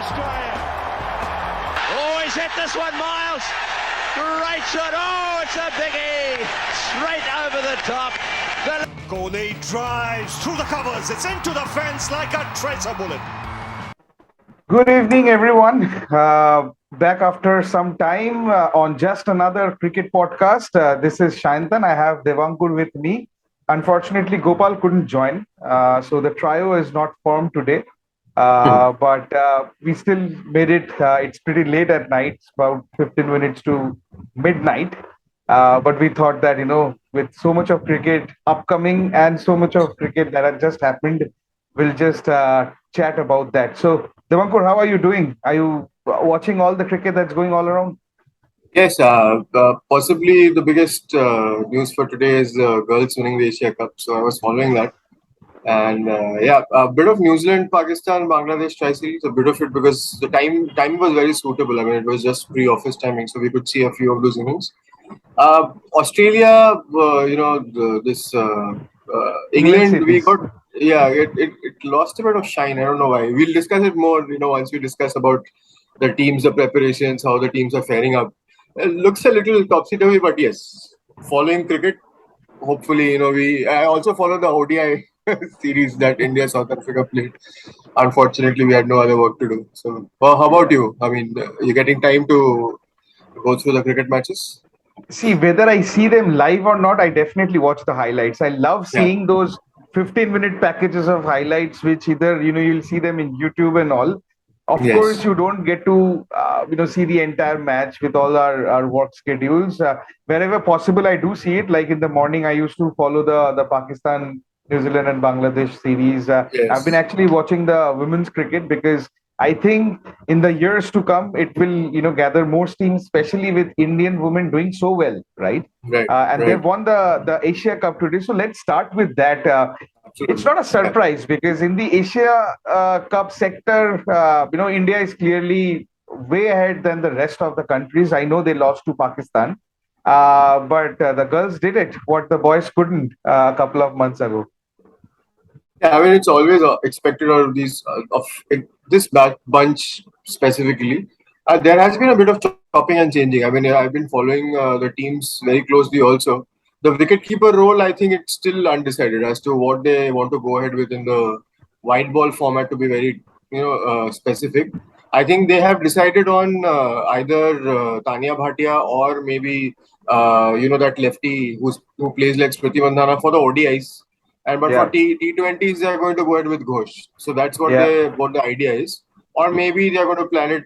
Australia. Oh, he's hit this one, Miles. Great shot. Oh, it's a biggie. Straight over the top. Kohli drives through the covers. It's into the fence like a tracer bullet. Good evening, everyone. Back after some time on just another cricket podcast. This is Shaheen. I have Devankur with me. Unfortunately, Gopal couldn't join, so the trio is not formed today. But we still made it. It's pretty late at night, it's about 15 minutes to midnight. But we thought that, with so much of cricket upcoming and so much of cricket that had just happened, we'll just chat about that. So, Devankur, how are you doing? Are you watching all the cricket that's going all around? Yes, possibly the biggest news for today is the girls winning the Asia Cup. So I was following that. And a bit of New Zealand, Pakistan, Bangladesh tri-series, a bit of it because the time was very suitable. I mean, it was just pre-office timing, so we could see a few of those innings. Australia, England, we got, it lost a bit of shine. I don't know why. We'll discuss it more, once we discuss about the teams, the preparations, how the teams are faring up. It looks a little topsy-turvy, but yes, following cricket, hopefully, I also follow the ODI series that India South Africa played. Unfortunately, we had no other work to do. So, how about you? I mean, you're getting time to go through the cricket matches? See, whether I see them live or not, I definitely watch the highlights. I love seeing those 15-minute packages of highlights, which either, you'll see them in YouTube and all. Of course, you don't get to, see the entire match with all our work schedules. Wherever possible, I do see it. Like in the morning, I used to follow the Pakistan, New Zealand and Bangladesh series. I've been actually watching the women's cricket because I think in the years to come, it will, gather more steam, especially with Indian women doing so well, right? They've won the Asia Cup today. So let's start with that. It's not a surprise because in the Asia Cup sector, India is clearly way ahead than the rest of the countries. I know they lost to Pakistan, but the girls did it, what the boys couldn't a couple of months ago. Yeah, I mean, it's always expected of these this bunch specifically. There has been a bit of chopping and changing. I mean, I've been following the teams very closely also. The wicketkeeper role, I think it's still undecided as to what they want to go ahead with in the white ball format, to be very specific. I think they have decided on either Tanya Bhatia or maybe that lefty who plays like Smriti Mandhana for the ODIs. But for T20s, they are going to go ahead with Ghosh. So that's what the idea is. Or maybe they are going to plan it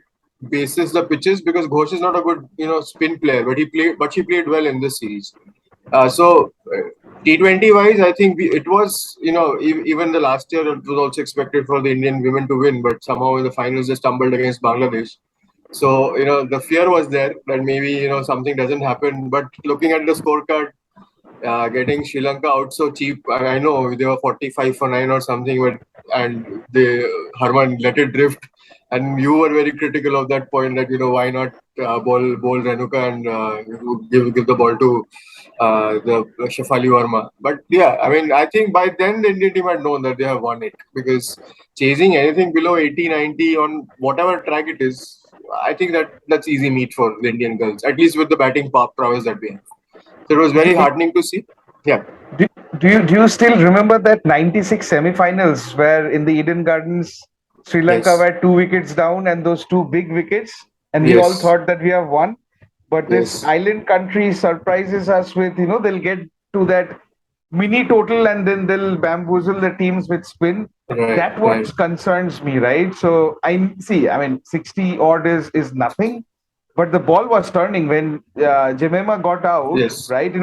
basis the pitches because Ghosh is not a good spin player, but she played well in this series. So T20 wise, I think it was even the last year it was also expected for the Indian women to win, but somehow in the finals they stumbled against Bangladesh. So the fear was there that maybe something doesn't happen. But looking at the scorecard. Getting Sri Lanka out so cheap. I know they were 45 for 9 or something, and Harman let it drift. And you were very critical of that point that why not bowl Renuka and give the ball to the Shefali Verma. But yeah, I mean, I think by then the Indian team had known that they have won it because chasing anything below 80, 90 on whatever track it is, I think that's easy meat for the Indian girls, at least with the batting prowess that we have. So it was very heartening to see. Yeah. Do you still remember that 96 semi-finals where in the Eden Gardens, Sri Lanka were 2 wickets down and those 2 big wickets, and we all thought that we have won. But this island country surprises us with, they'll get to that mini total and then they'll bamboozle the teams with spin. That's what concerns me, right? So I mean, 60 odd is nothing. But the ball was turning when Jemima got out, right?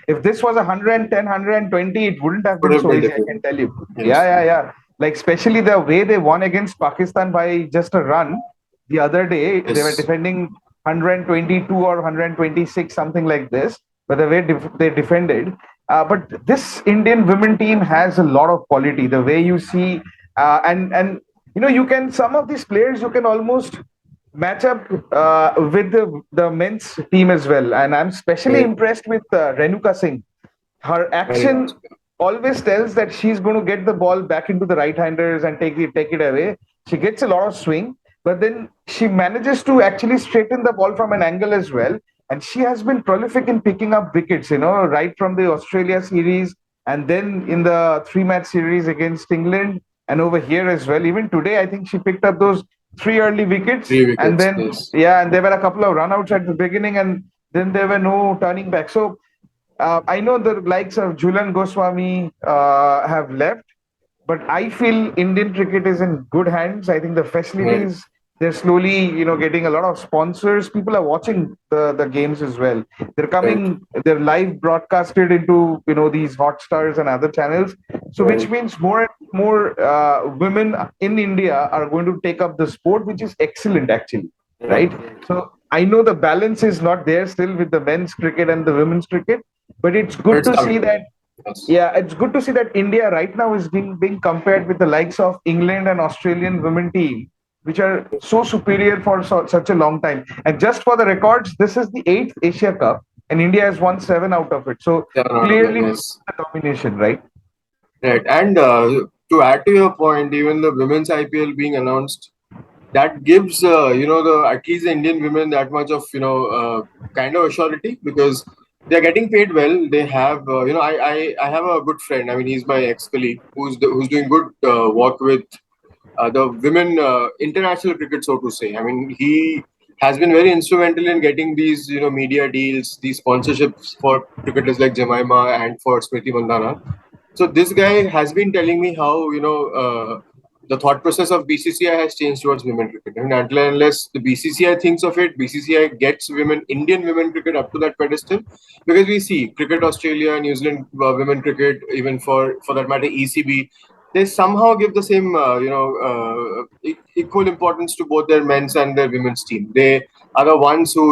If this was 110, 120, it wouldn't have been so easy, I can tell you. Yeah. Like, especially the way they won against Pakistan by just a run the other day. They were defending 122 or 126, something like this, but the way they defended. But this Indian women team has a lot of quality. The way you see, and you can, some of these players, you can almost match up with the men's team as well. And I'm especially impressed with Renuka Singh. Her action always tells that she's going to get the ball back into the right-handers and take it away. She gets a lot of swing. but then she manages to actually straighten the ball from an angle as well. And she has been prolific in picking up wickets, right from the Australia series and then in the 3-match series against England and over here as well. Even today, I think she picked up those 3 early wickets. 3 wickets. And then, Yes. yeah, and there were a couple of runouts at the beginning and then there were no turning back. So I know the likes of Julian Goswami have left, but I feel Indian cricket is in good hands. I think the Right. facilities, they're slowly, getting a lot of sponsors. People are watching the games as well. They're Right. coming, they're live broadcasted into, these Hotstars and other channels. So which Right. means more and more women in India are going to take up the sport, which is excellent actually, right? So I know the balance is not there still with the men's cricket and the women's cricket, but it's But good it's to see coming. that. Yes. Yeah, it's good to see that India right now is being compared with the likes of England and Australian women team, which are so superior for such a long time. And just for the records, this is the 8th Asia Cup, and India has won 7 out of it. So 7 out of 9. clearly, Yes. the domination, right? Right. And to add to your point, even the women's IPL being announced, that gives the at least the Indian women that much of kind of assurity, because they're getting paid well. They have I have a good friend. I mean, he's my ex-colleague who's doing good work with the women international cricket, so to say. I mean, he has been very instrumental in getting these media deals, these sponsorships for cricketers like Jemima and for Smriti Mandhana. So this guy has been telling me how the thought process of BCCI has changed towards women cricket. I mean, until and unless the BCCI thinks of it, BCCI gets Indian women cricket up to that pedestal, because we see Cricket Australia, New Zealand women cricket, even for that matter ECB, they somehow give the same equal importance to both their men's and their women's team. They are the ones who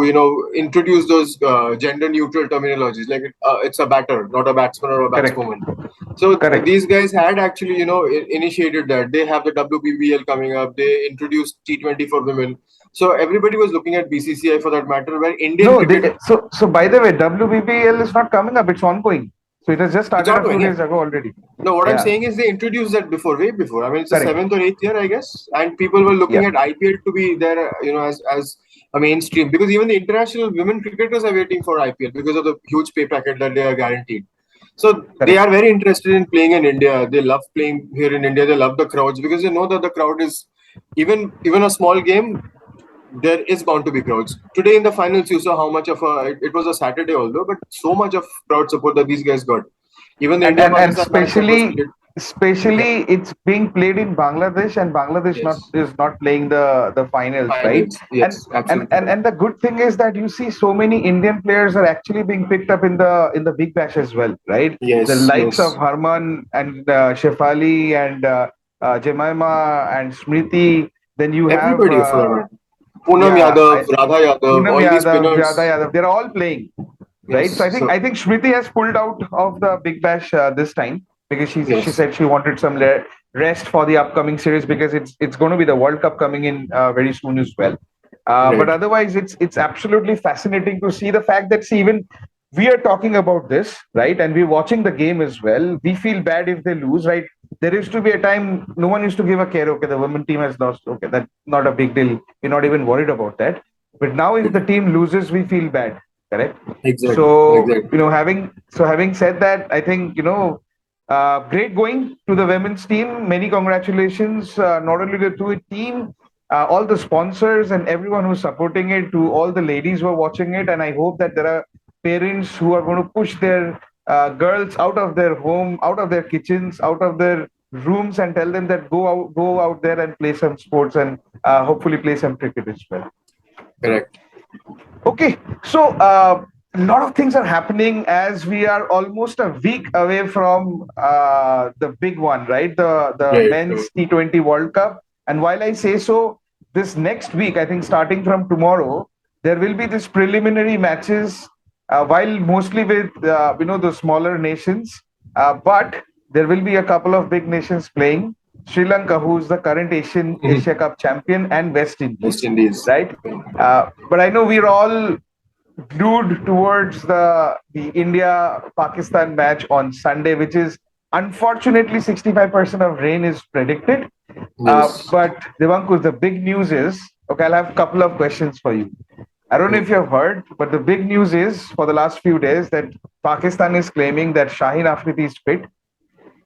introduce those gender neutral terminologies, like it's a batter, not a batsman or a Correct. batswoman. So Correct. these guys had actually, initiated that. They have the WBBL coming up. They introduced T20 for women. So everybody was looking at BCCI for that matter, where Indian No, cricket, so by the way, WBBL is not coming up; it's ongoing. So it has just it's started a few ongoing. Yeah. days ago already. No, what I'm Yeah, saying is they introduced that before, way before. I mean, it's the correct. 7th or 8th year, I guess, and people were looking Yeah, at IPL to be there, as a mainstream, because even the international women cricketers are waiting for IPL because of the huge pay packet that they are guaranteed. So they correct. are very interested in playing in India. They love playing here in India. They love the crowds because they know that the crowd is even a small game. There is bound to be crowds. Today in the finals, you saw how much of it was a Saturday, although, but so much of crowd support that these guys got. Even the and India and and Pakistan match that was especially played. especially it's being played in Bangladesh, and Bangladesh not Yes. is not playing the finals, right? Finals. and Yes, and absolutely and right. and the good thing is that you see so many Indian players are actually being picked up in the Big Bash as well, right? The Yes, likes of yes. Harman and Shefali and Jemima and Smriti. Then you have Everybody for that matter. Poonam yeah, Yadav, Radha Yadav, Poonam all these Yadav, Yada spinners. Yadav, they're all playing, right? So Yes. So I think Shruti has pulled out of the Big Bash this time because she yes, said she wanted some rest for the upcoming series because it's going to be the World Cup coming in very soon as well. But right. otherwise, it's absolutely fascinating to see the fact that see even we are talking about this, right, and we're watching the game as well. We feel bad if they lose, right? There used to be a time no one used to give a care. Okay, the women team has lost. Okay, that's not a big deal. We're not even worried about that. But now, if the team loses, we feel bad. Correct. Exactly. So Exactly. having said that, I think great going to the women's team. Many congratulations, not only to the team, all the sponsors and everyone who's supporting it, to all the ladies who are watching it, and I hope that there are parents who are going to push their girls out of their home, out of their kitchens, out of their rooms, and tell them that go out there and play some sports and hopefully play some cricket as well. Correct. Okay, so a lot of things are happening as we are almost a week away from the big one, right? The Right. men's T20 World Cup. And while I say so, this next week, I think starting from tomorrow, there will be this preliminary matches, while mostly with the smaller nations, but there will be a couple of big nations playing. Sri Lanka, who's the current Asia Cup champion, and West West Indies, Indies. right? But I know we're all glued towards the India Pakistan match on Sunday, which is unfortunately 65% of rain is predicted. Yes. But Devankur, the big news is Okay, I'll have a couple of questions for you. I don't know if you have heard, but the big news is for the last few days that Pakistan is claiming that Shaheen Afridi is fit.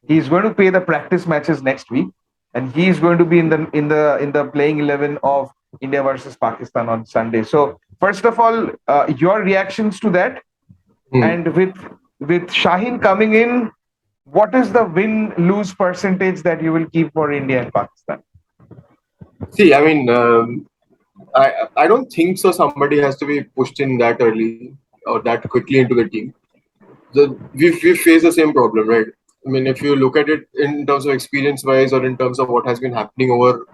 He's going to play the practice matches next week, and he is going to be in the playing 11 of India versus Pakistan on Sunday. So first of all, your reactions to that, Hmm. and with Shaheen coming in, what is the win lose percentage that you will keep for India and Pakistan? See, I mean, I don't think so. Somebody has to be pushed in that early or that quickly into the team. We face the same problem, right? I mean, if you look at it in terms of experience wise or in terms of what has been happening over,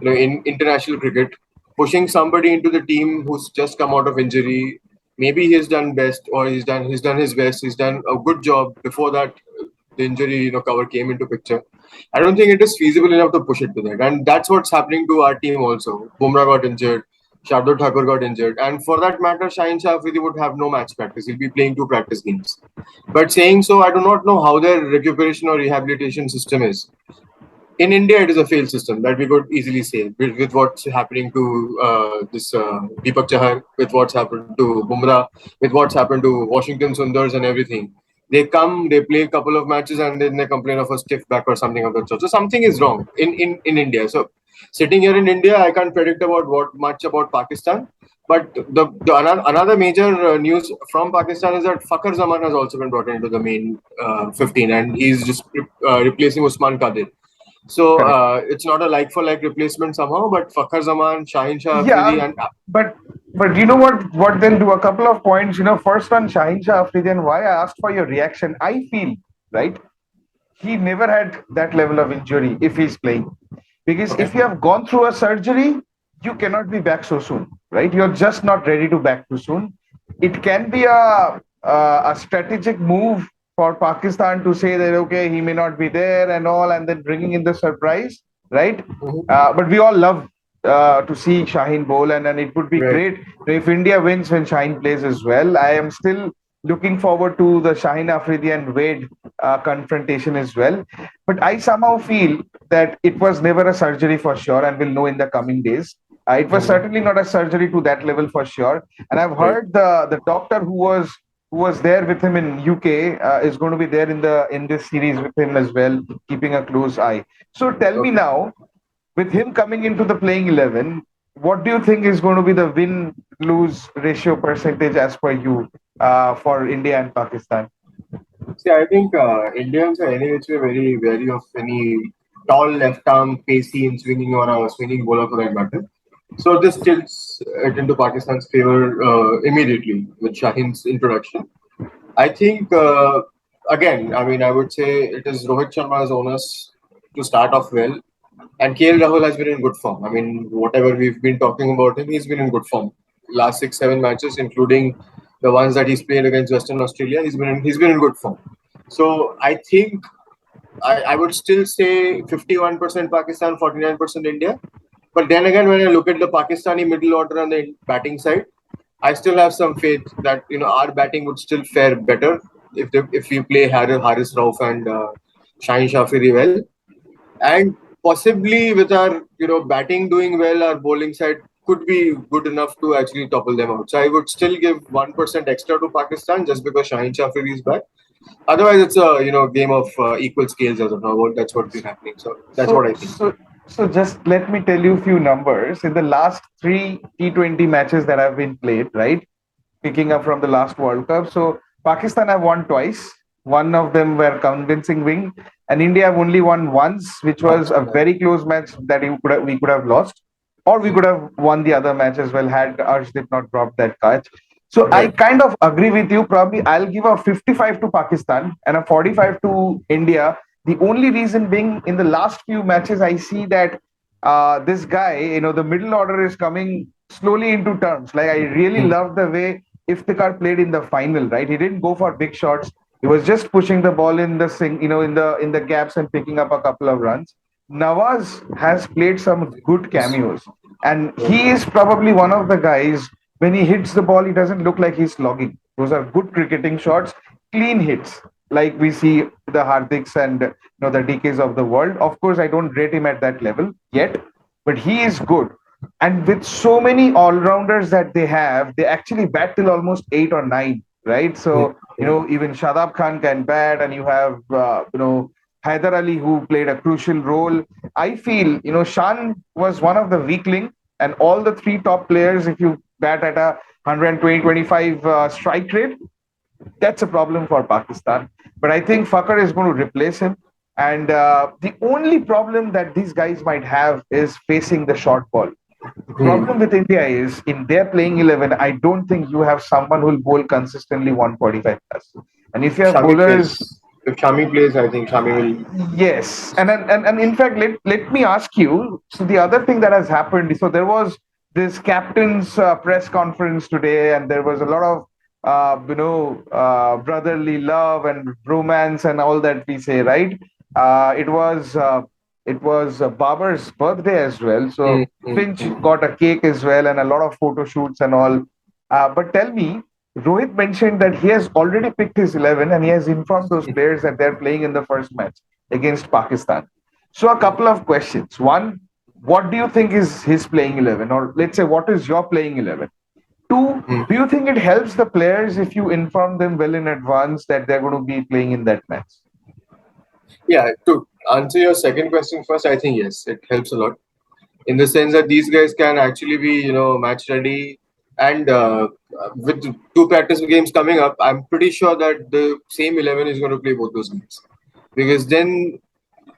in international cricket, pushing somebody into the team who's just come out of injury, maybe he's done best or he's done his best, he's done a good job before that the injury cover came into picture. I don't think it is feasible enough to push it to that, and that's what's happening to our team also. Bumrah got injured, Shardul Thakur got injured, and for that matter, Shaheen Shah Afridi would have no match practice. He'll be playing two practice games. But saying so, I do not know how their recuperation or rehabilitation system is. In India, it is a failed system that we could easily say with what's happening to this Deepak Chahar, with what's happened to Bumrah, with what's happened to Washington Sundars and everything. They come, they play a couple of matches, and then they complain of a stiff back or something of that sort. So something is wrong in India. So sitting here in India, I can't predict about what much about Pakistan. But another major news from Pakistan is that Fakhar Zaman has also been brought into the main 15, and he's just replacing Usman Qadir. So Correct. it's not a like for like replacement somehow, but Fakhar Zaman, Shaheen Shah Afridi, Yeah, and but you know what? What then do a couple of points. First on Shaheen Shah Afridi and why I asked for your reaction. I feel right. He never had that level of injury if he's playing, because okay, if you have gone through a surgery, you cannot be back so soon, right? You're just not ready to back too soon. It can be a strategic move for Pakistan to say that okay, he may not be there and all, and then bringing in the surprise, right? mm-hmm. But we all love to see Shaheen bowl, and it would be Right. great if India wins when Shaheen plays as well. I am still looking forward to the Shaheen Afridi and Wade confrontation as well. But I somehow feel that it was never a surgery for sure, and we'll know in the coming days. It was Mm-hmm. certainly not a surgery to that level for sure. And I've Right. heard the doctor who was there with him in UK is going to be there in this series with him as well, keeping a close eye. So tell me Okay. now, with him coming into the playing 11, what do you think is going to be the win lose ratio percentage as per you for India and Pakistan? See, I think Indians are anyway very wary of any tall left arm, pacey and swinging or a swinging bowler for that matter. So this tilts it into Pakistan's favor immediately with Shaheen's introduction. I think again, I mean, I would say it is Rohit Sharma's onus to start off well. And KL Rahul has been in good form. I mean, whatever we've been talking about him, he's been in good form. Last 6, 7 matches, including the ones that he's played against Western Australia, he's been in good form. So I think I would still say 51% Pakistan, 49% India. But then again, when I look at the Pakistani middle order on the batting side, I still have some faith that our batting would still fare better if we play Haris Rauf and Shaheen Shafiri well, and possibly with our batting doing well, our bowling side could be good enough to actually topple them out. So I would still give 1% extra to Pakistan just because Shaheen Shafiri is back. Otherwise, it's a game of equal scales as of now. That's what's been happening. So that's what So, I think. so, so just let me tell you a few numbers. In the last three T20 matches that have been played, right? Picking up from the last World Cup. So Pakistan have won twice. One of them were convincing win, and India have only won once, which was a very close match that we could have lost, or we could have won the other match as well had Arshdeep not dropped that catch. So I Right. kind of agree with you. Probably I'll give a 55 to Pakistan and a 45 to India. The only reason being in the last few matches, I see that this guy, the middle order is coming slowly into terms. Like I really Hmm. love the way Iftikhar played in the final, right? He didn't go for big shots. He was just pushing the ball in the in the gaps and picking up a couple of runs. Nawaz has played some good cameos, and he is probably one of the guys. When he hits the ball, he doesn't look like he's slogging. Those are good cricketing shots, clean hits, like we see the Hardiks and the DKs of the world. Of course, I don't rate him at that level yet, but he is good. And with so many all-rounders that they have, they actually bat till almost 8 or 9, right? So, even Shadab Khan can bat, and you have, Haider Ali, who played a crucial role. I feel, Shan was one of the weak link, and all the three top players, if you bat at a 120-25 strike rate, that's a problem for Pakistan. But I think Fakar is going to replace him. And the only problem that these guys might have is facing the short ball. The problem with India is in their playing 11, I don't think you have someone who will bowl consistently 145 plus. And if you have Shami bowlers, plays. If Shami plays, I think Shami will. yes, and in fact, let me ask you. So the other thing that has happened. So there was this captain's press conference today, and there was a lot of brotherly love and romance and all that we say, right? It was Babar's birthday as well, so Finch got a cake as well, and a lot of photo shoots and all. But tell me, Rohit mentioned that he has already picked his 11 and he has informed those players that they're playing in the first match against Pakistan. So, a couple of questions. One, what do you think is his playing 11? Or let's say, what is your playing 11? Two, do you think it helps the players if you inform them well in advance that they're going to be playing in that match? Yeah, to answer your second question first, I think yes, it helps a lot in the sense that these guys can actually be, match ready. And with two practice games coming up, I'm pretty sure that the same 11 is going to play both those games. Because then,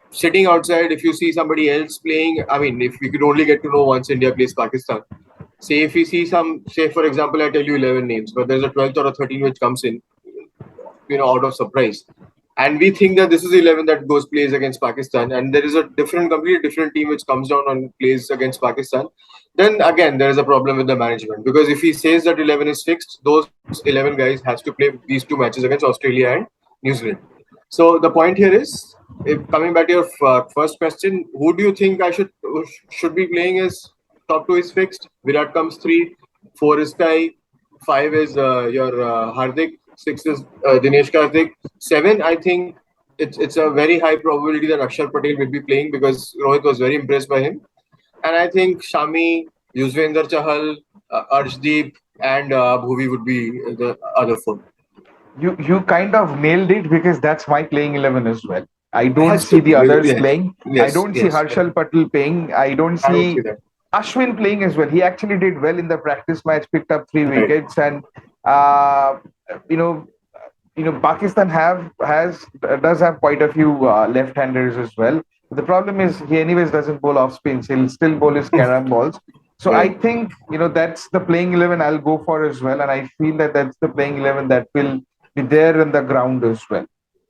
sitting outside, if you see somebody else playing, I mean, if we could only get to know once India plays Pakistan, say if we see say for example, I tell you 11 names, but there's a 12th or a 13 which comes in, out of surprise. And we think that this is the 11 that goes plays against Pakistan, and there is a completely different team which comes down and plays against Pakistan. Then again, there is a problem with the management, because if he says that 11 is fixed, those 11 guys has to play these two matches against Australia and New Zealand. So the point here is, if coming back to your first question, who do you think I should be playing as top two is fixed? Virat comes 3, 4 is Kai, 5 is your Hardik, 6 is Dinesh Karthik, 7 I think it's a very high probability that Akshar Patel will be playing because Rohit was very impressed by him, and I think Shami, Yuzvendra Chahal, Arshdeep, and Bhuvi would be the other 4. You kind of nailed it because that's my playing 11 as well. I don't Has see to the be. others Yes. playing. I don't see Harshal Patel playing. I don't I don't see see that. Ashwin playing as well. He actually did well in the practice match, picked up 3 Right. wickets, and uh, you know, Pakistan does have quite a few left-handers as well. The problem is he anyways doesn't bowl off spins. He'll still bowl his carom balls. So I Right. think that's the playing 11 I'll go for as well, and I feel that that's the playing 11 that will be there in the ground as well.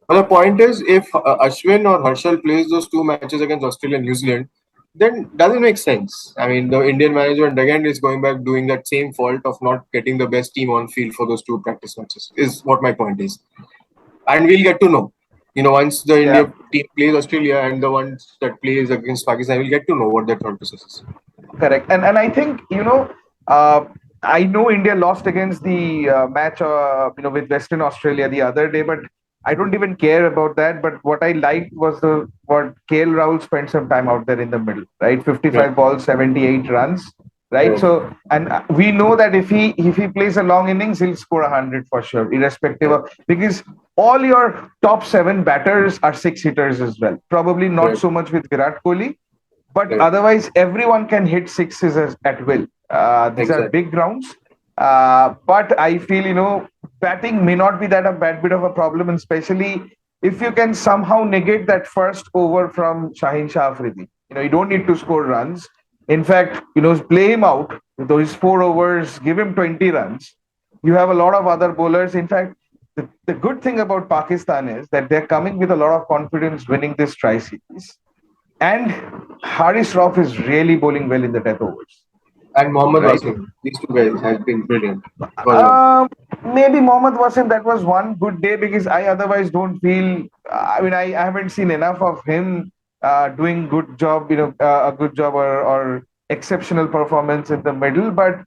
But the point is, if Ashwin or Harshal plays those two matches against Australia and New Zealand, then doesn't make sense. I mean, the Indian management again is going back doing that same fault of not getting the best team on field for those two practice matches. Is what my point is, and we'll get to know. Once the Yeah. India team plays Australia and the ones that plays against Pakistan, we'll get to know what their thought process is. Correct. And I think I know India lost against the match with Western Australia the other day, but I don't even care about that. But what I liked was what KL Rahul spent some time out there in the middle, right? 55 balls, 78 runs, right? Right. So, and we know that if he plays a long innings, he'll score 100 for sure, irrespective of, because all your top 7 batters are 6 hitters as well. Probably not Right. so much with Virat Kohli, but Right. otherwise at hit sixes at will. These are Exactly. big grounds. But I feel, batting may not be that a bad bit of a problem, and especially if you can somehow negate that first over from Shaheen Shah Afridi. You don't need to score runs. In fact, play him out with those 4 overs, give him 20 runs. You have a lot of other bowlers. In fact, the good thing about Pakistan is that they're coming with a lot of confidence winning this tri-series. And Haris Rauf is really bowling well in the death overs. And Mohammad Right. Wasim, these two guys have been brilliant. for them. Maybe Mohammad Wasim, that was one good day because I otherwise don't feel. I mean, I haven't seen enough of him doing good job. A good job or exceptional performance in the middle. But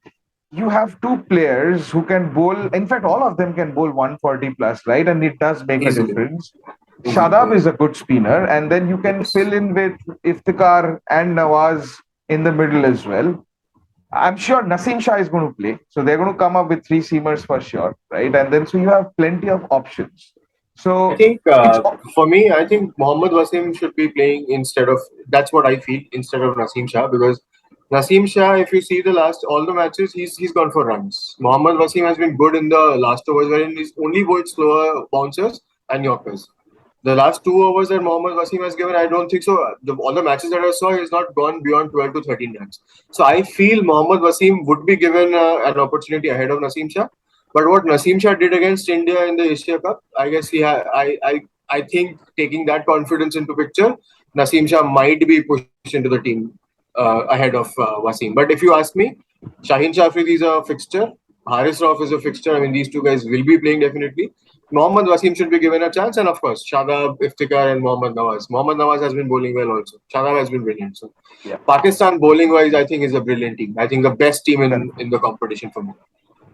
you have two players who can bowl. In fact, all of them can bowl 140 plus, right? And it does make a Easily. difference. Easily. Shadab is a good spinner, and then you can Yes. fill in with Iftikhar and Nawaz in the middle as well. I'm sure Naseem Shah is going to play. So they're going to come up with three seamers for sure, right? And then so you have plenty of options. I So think it's for me, I think Mohammad Wasim should be playing instead of. That's what I feel, instead of Naseem Shah, because Naseem Shah, if you see the last all the matches, he's gone for runs. Mohammad Wasim has been good in the last overs, wherein he's only bowled slower bouncers and yorkers. The last 2 overs that Mohammad Wasim has given, I don't think so. All the matches that I saw, he's not gone beyond 12 to 13 runs. So I feel Mohammad Wasim would be given an opportunity ahead of Naseem Shah. But what Naseem Shah did against India in the Asia Cup, I guess I think taking that confidence into picture, Naseem Shah might be pushed into the team ahead of Wasim. But if you ask me, Shaheen Shafri is a fixture. Haris Rauf is a fixture. I mean, these two guys will be playing definitely. Mohammad Wasim should be given a chance, and of course, Shadab, Iftikhar, and Mohammad Nawaz. Mohammad Nawaz has been bowling well also. Shadab has been brilliant. So, yeah. Pakistan bowling wise, I think is a brilliant team. I think the best team Correct. in the competition for me.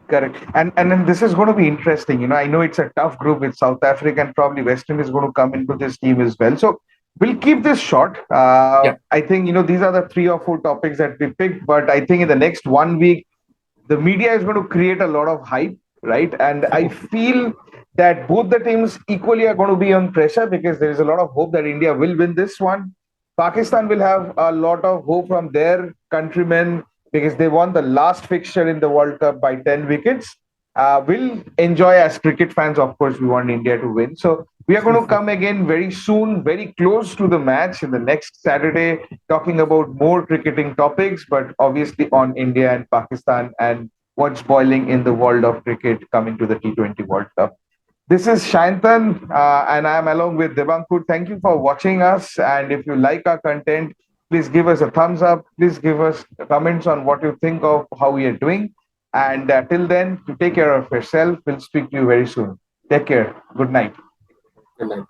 Correct. And then this is going to be interesting. You know, I know it's a tough group with South Africa and probably West Indies is going to come into this team as well. So we'll keep this short. Yeah. I think, you know, these are the 3 or 4 topics that we picked, but I think in the next 1 week, the media is going to create a lot of hype, right? And I feel that both the teams equally are going to be on pressure because there is a lot of hope that India will win this one. Pakistan will have a lot of hope from their countrymen because they won the last fixture in the World Cup by 10 wickets. We'll enjoy as cricket fans, of course, we want India to win. So we are going to come again very soon, very close to the match in the next Saturday, talking about more cricketing topics, but obviously on India and Pakistan and what's boiling in the world of cricket coming to the T20 World Cup. This is Shantan, and I'm along with Devankur. Thank you for watching us. And if you like our content, please give us a thumbs up. Please give us comments on what you think of how we are doing. And till then, to take care of yourself. We'll speak to you very soon. Take care. Good night. Good night.